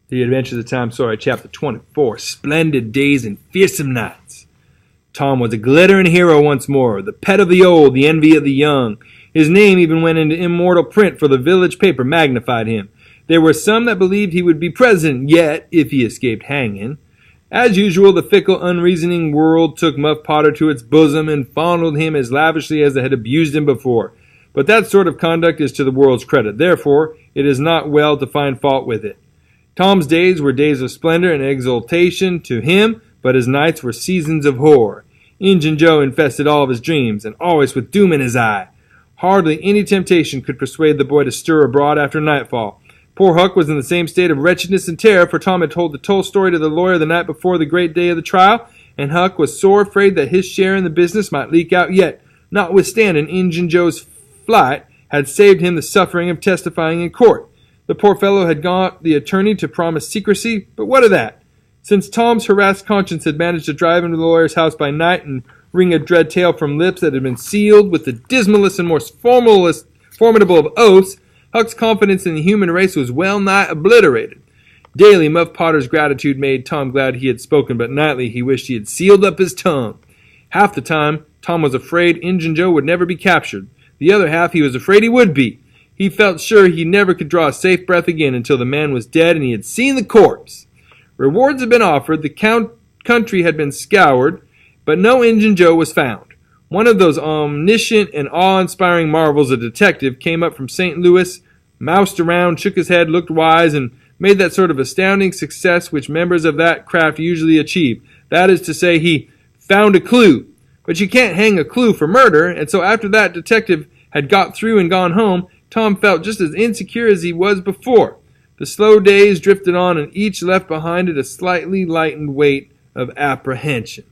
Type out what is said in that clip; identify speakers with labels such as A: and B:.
A: The Adventures of Tom Sawyer, Chapter 24, Splendid Days and Fearsome Nights. Tom was a glittering hero once more, the pet of the old, the envy of the young. His name even went into immortal print, for the village paper magnified him. There were some that believed he would be president yet, if he escaped hanging. As usual, the fickle, unreasoning world took Muff Potter to its bosom and fondled him as lavishly as it had abused him before. But that sort of conduct is to the world's credit. Therefore, it is not well to find fault with it. Tom's days were days of splendor and exultation to him, but his nights were seasons of horror. Injun Joe infested all of his dreams, and always with doom in his eye. Hardly any temptation could persuade the boy to stir abroad after nightfall. Poor Huck was in the same state of wretchedness and terror, for Tom had told the toll story to the lawyer the night before the great day of the trial, and Huck was sore afraid that his share in the business might leak out yet, notwithstanding Injun Joe's flight had saved him the suffering of testifying in court. The poor fellow had got the attorney to promise secrecy, but what of that? Since Tom's harassed conscience had managed to drive him to the lawyer's house by night and wring a dread tale from lips that had been sealed with the dismalest and most formidable of oaths, Huck's confidence in the human race was well nigh obliterated. Daily, Muff Potter's gratitude made Tom glad he had spoken, but nightly he wished he had sealed up his tongue. Half the time, Tom was afraid Injun Joe would never be captured. The other half he was afraid he would be. He felt sure he never could draw a safe breath again until the man was dead and he had seen the corpse. Rewards had been offered, the country had been scoured, but no Injun Joe was found. One of those omniscient and awe-inspiring marvels, a detective, came up from St. Louis, moused around, shook his head, looked wise, and made that sort of astounding success which members of that craft usually achieve. That is to say, he found a clue. But you can't hang a clue for murder, and so after that detective had got through and gone home, Tom felt just as insecure as he was before. The slow days drifted on, and each left behind it a slightly lightened weight of apprehension.